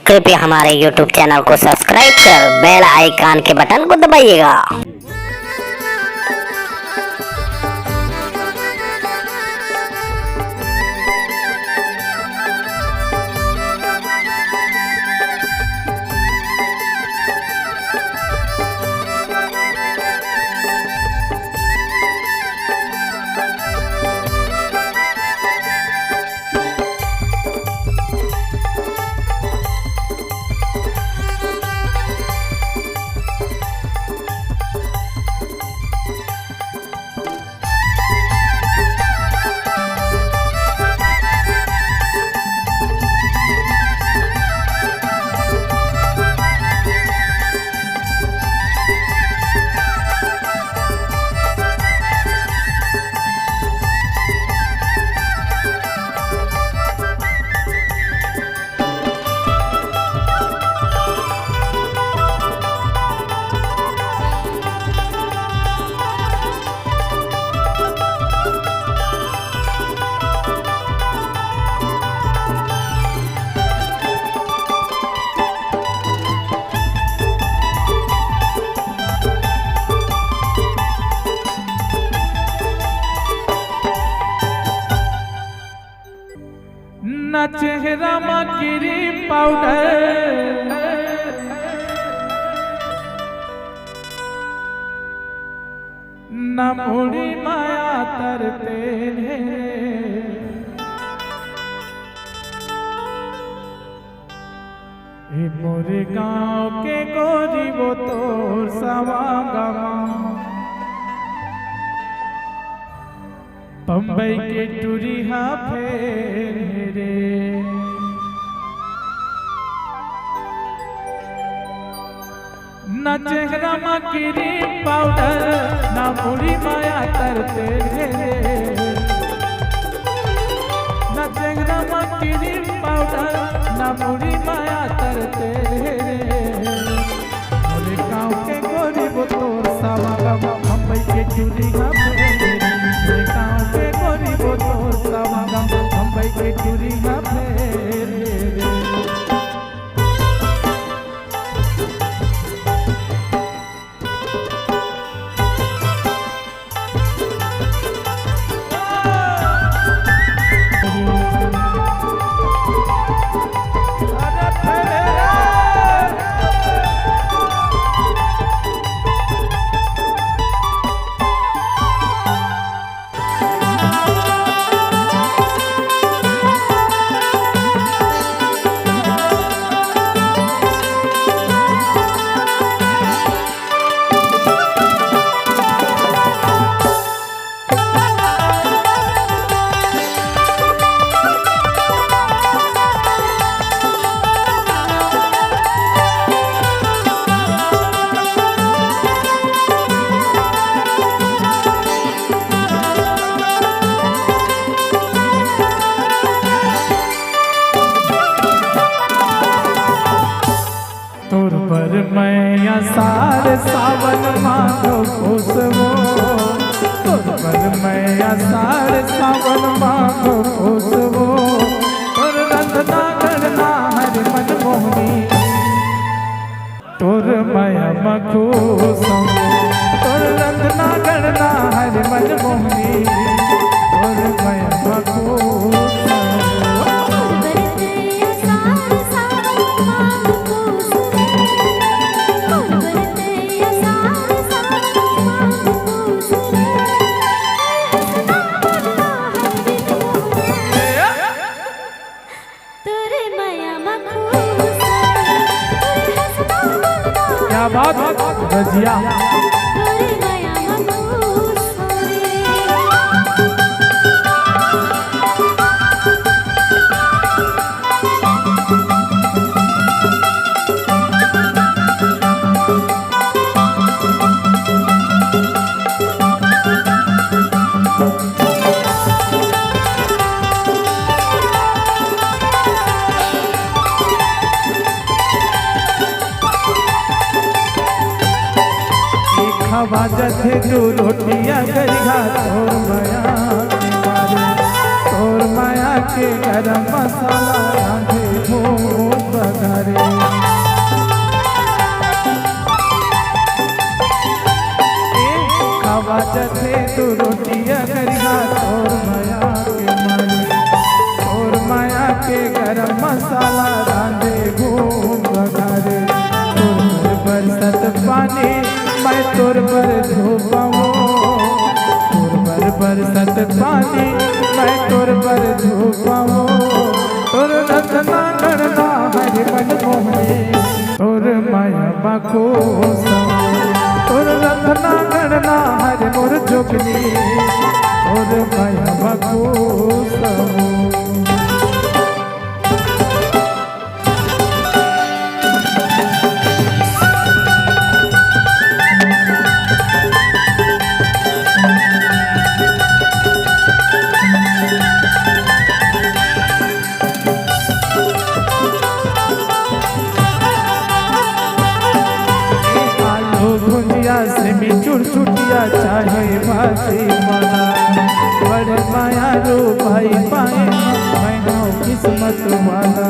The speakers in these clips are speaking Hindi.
कृपया हमारे YouTube चैनल को सब्सक्राइब कर बेल आइकन के बटन को दबाइएगा। न चेहरा में क्रीम पाउडर न मुड़ी माया तरते मोरे गांव के गोरी वो तोर सवागमा बम्बई के टूरिहा फेरे न चेहरा में क्रीम पाउडर न मुड़ी माया तरते न चेहरा में क्रीम पाउडर न मुड़ी माया तरते मोरे गाँव के गोरी वो तोर सवागमा बम्बई के टूरिहा फेरे बम्बई के टूरिहा फेरे मैं अषाढ़ सावन माघो पुसवो तोर पर मैं अषाढ़ सावन माघो पुसवो तोर रंधना गणना हर मन मोहनी तोर माया मखुसो तोर रंधना गणना हर मन मोहनी तोर माया मखुसो क्या बात रजिया बाजत है जो रोटियां गरीघा तोर माया के गरम मसाला रांधे हो बघरे वाला रांधे घूम घरे तोर पर बरसत पानी मैं तोर पर धोपाऊं तोर पर बरसत पानी मैं तोर पर धोपाऊं तोर रतना करना हरि मन मोहनी तोर माया बाखो तोर रतना करना हरि मोर जोगनी तोर माया बाखो से में चुर छुटिया चाहे भाषी माला बड़े माया रो भाई पाए मैं हूँ किस्मत वाला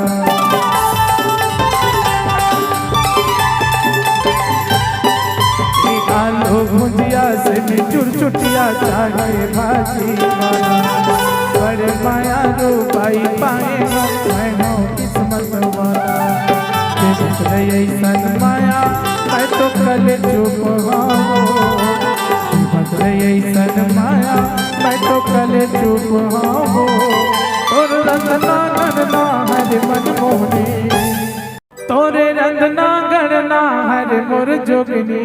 आलो भुजिया से में चुर छुटिया चाहे भाषी माला बड़े माया रो भाई पाए मैं हूँ किस्मत वाला ऐसा माया मैं तो कल चुप ऐसन माया मैं तो कल चुप तोर रंगना गणना हर मन मोहनी तोरे रंगना गणना हर मोर जोगनी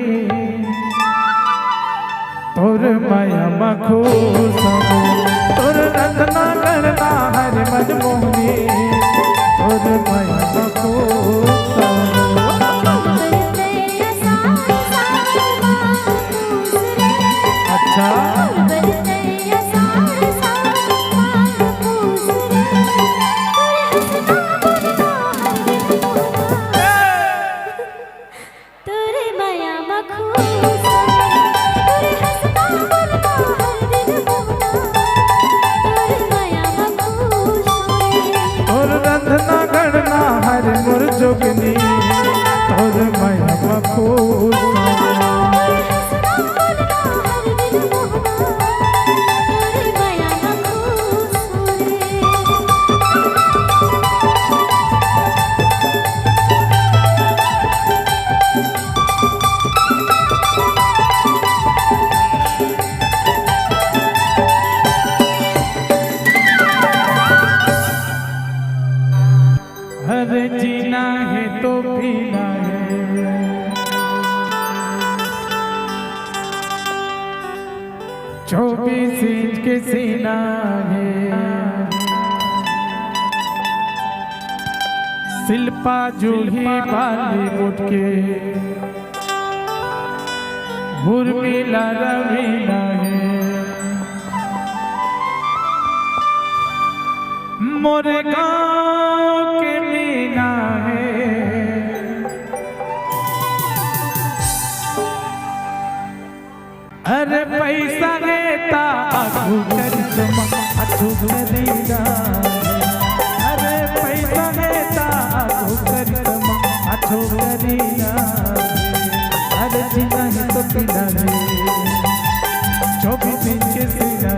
तोर माया मखो तोर रंगना गणना हर मन मोहनी तोर माया मखो जोगनी तोर माया बखो अरे जीना है तो पीना है 24 इंच के सीना है शिल्पा जूही बॉलीवुड के उर्मिला रवीना है मोरे गाँव के मीना है अरे पैसा नेता आखू करिश्मा आखू करीना अरे पैसा नेता आखू करिश्मा आखू करीना अरे जीना है तो पीना है 24 इंच के सीना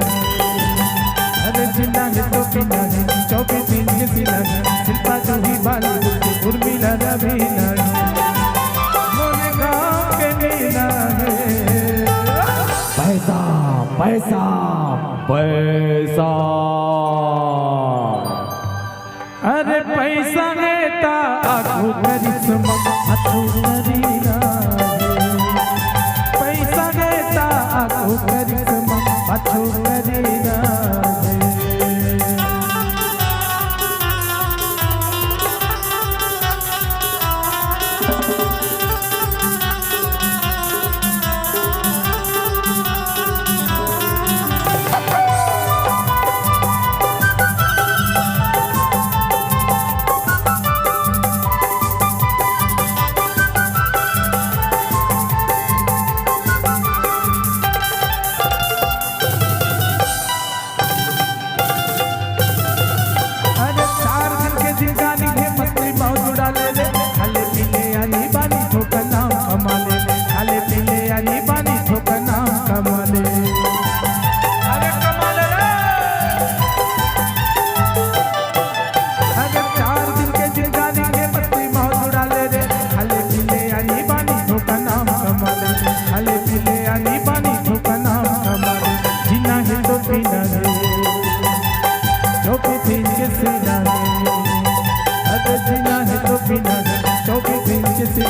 अरे जीना है तो पीना है 24 इंच के सीना शिल्पा जूही बॉलीवुड की उर्मिला रवीना मोरे गाँव के मीना है पैसा पैसा पैसा अरे पैसा नेता आखू करिश्मा आखू करीना पैसा नेता आखू करिश्मा आखू करीना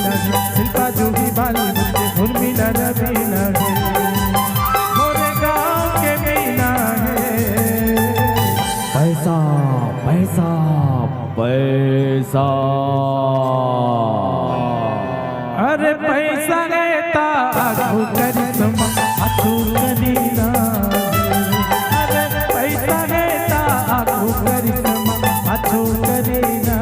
लगे शिल्पा जूही बॉलीवुड के उर्मिला रवीना है मोरे गाँव के मीना है। पैसा पैसा पैसा अरे पैसा रहता आगू करिश्मा हाथू करीना अरे पैसा रहता आगू करिश्मा हाथू करीना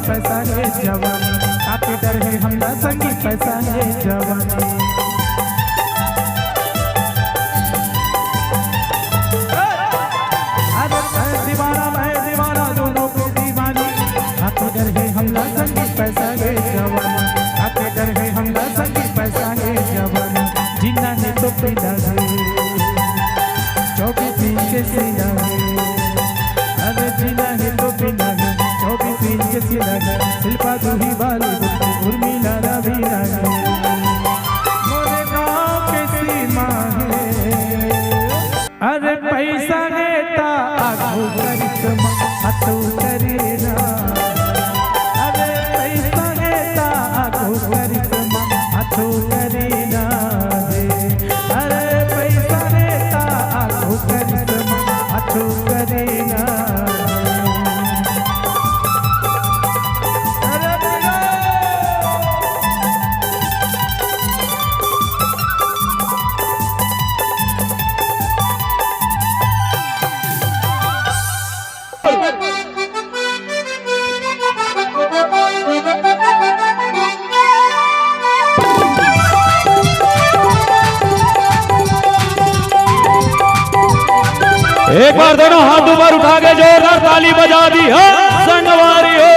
पैसा है जवानी आपके डर है हमला संगी पैसा है जवानी अरे दीवाना दोनों को दीवानी आपके डर है हमला संगी पैसा है जवानी आपके डर है हमला संगी पैसा है जवानी जिन्ना ने तो पैदा है 24 इंच के सीना है अरे जिन्ना ने तो पैदा है 24 इंच के सीना है शिल्पा जूही बॉलीवुड की उर्मिला रवीना है मोरे गाँव के सीमा है। अरे पैसा है ता आगू करिश्मा हाथू करीना अरे पैसा है ता आगू करिश्मा हाथू करीना अरे पैसा है ता आगू करिश्मा हाथू करीना। एक बार दोनों हाथ ऊपर उठा के जोरदार ताली बजा दी है संगवारी हो।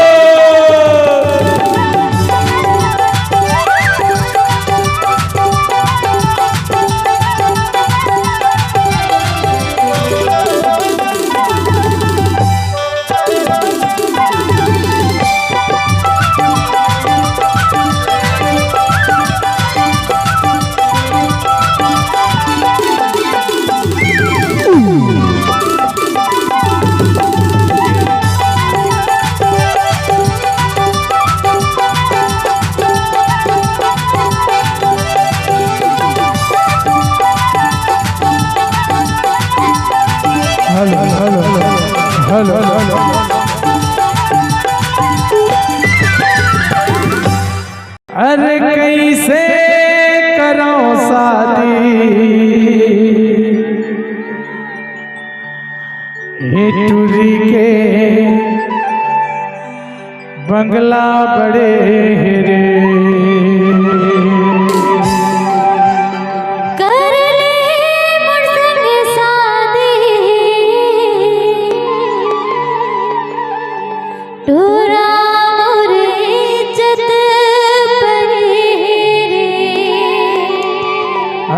हेलो अरे कैसे करो शादी टूरी के बंगला बड़े रे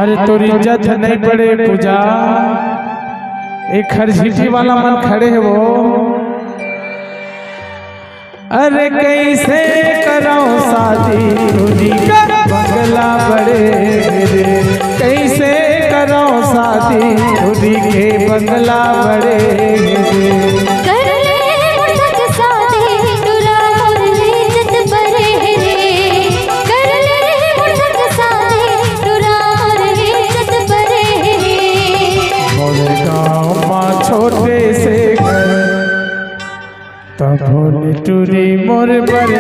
अरे तोरी इज्जत नहीं पड़े पूजा एक खरझीटी वाला मन खड़े है वो अरे कैसे करो शादी टूरी का बंगला बड़े रे कैसे करो शादी टूरी के बंगला बड़े रे छोटे से घर तब टूरी मोर पर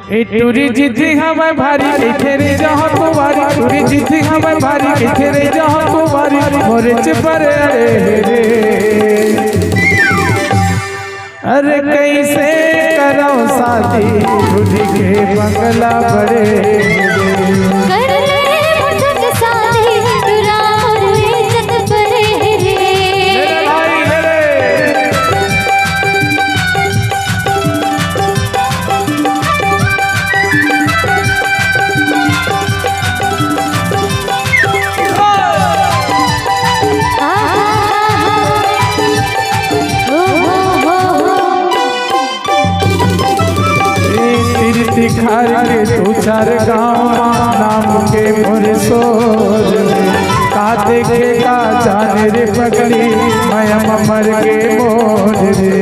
के टूरी जीती हमें भारी खेरे जहाँ कुमारी टूरी जीती हमें भारी खेरे जहाँ कुमारी मोरे पर अरे कैसे करो शादी टूरी के बंगला बड़े दू चार गाँव नाम के मोर सोर का देखे का जाने रे पगली मैं मर के मोर रे।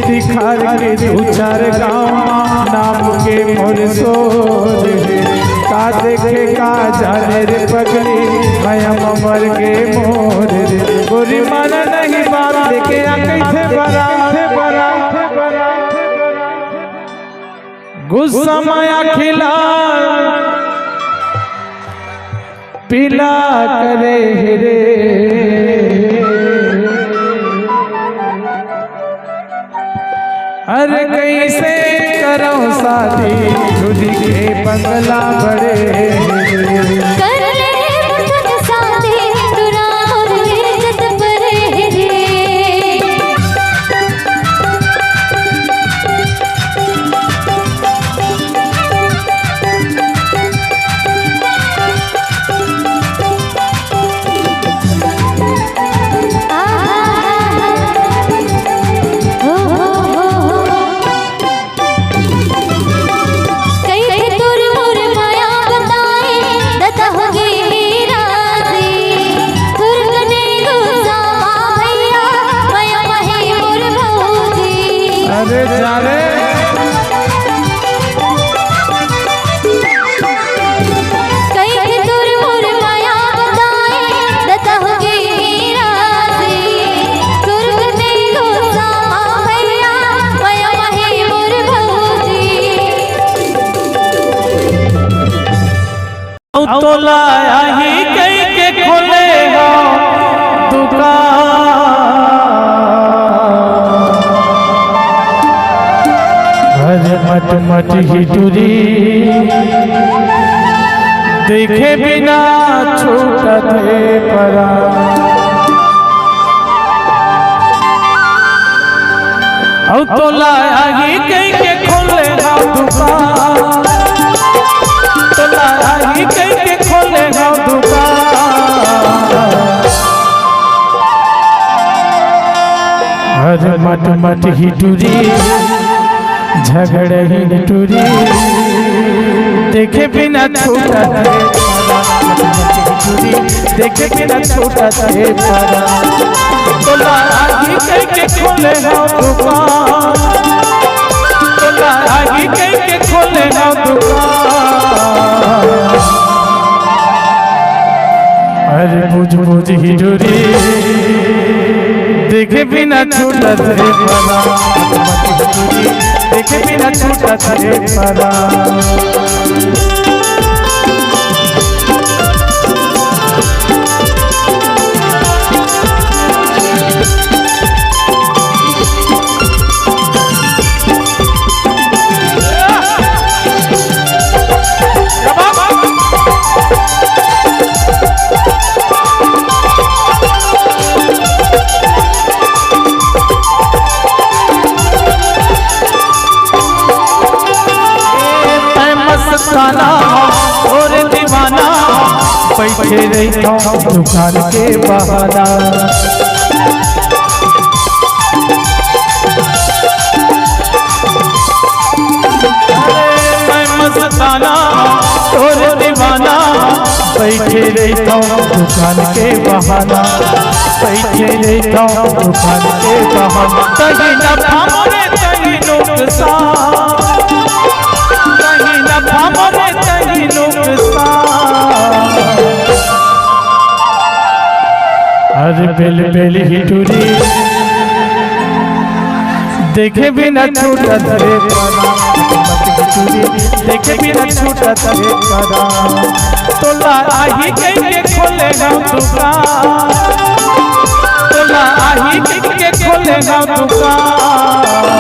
तिखार के दू चार गाँव नाम के मोर सोर का देखे का जाने रे पगली मैं मर के मोर रे। गोरी माना नहीं बात लेके आ कैसे बरा गुस्सा माया खिला पिला करे रे। अरे कैसे करो शादी झूठी के बंगला बड़े कर ले मुझसे शादी तुरा और इज्जत बरे रे। अरे जाने कई दूर मोर माया बताए दता होगी राजी सुर्ग में गोसा भैया माया माही मोर भौजी। तो लाया ही कई के खोले हो दुकान मट मट ही टूरी देखे बिना छूटा थे परा। और तो लाया ही कहीं के खोले ना दुकान तो लाया ही कहीं के खोले ना दुकान। हर मट मट ही टूरी झगड़े ही टूरी देखे बिना छूटा थे देखे बिना छूटा थे परा। तो लागी कहीं के खोले ना दुकान तो लागी कहीं के खोले ना दुकान। अरे बुझ बुझ ही टूरी देखे बिना छूटा थे परा देखे बिना छूटा थे परा। मस्ताना और दीवाना बैठे रहता दुकान के बहाना। मैं मस्ताना और दीवाना बैठे रहता दुकान के बहाना बैठे रहता दुकान के बहाना। कहीं नफा मोरे कहीं नुकसान कहीं नफा मोरे कहीं नुकसान। अरे बेल बेल ही टूरी देखे बिना छूटा थे परा देखे बिना छूटा थे परा। तो लाही कहीं के खोले ना दुकान तो लाही कहीं के खोले ना दुकान।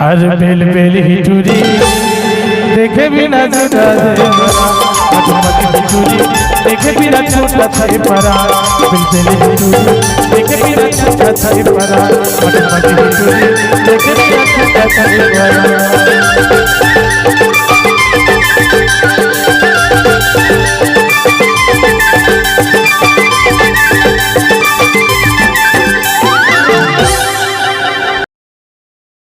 हर बेल बेल ही टूरी देखे बिना छूटा थे देखे बिना छूटा थे परा। बेल बेल ही टूरी देखे बिना छूटा थे परा देखे बिना छूटा थे परा।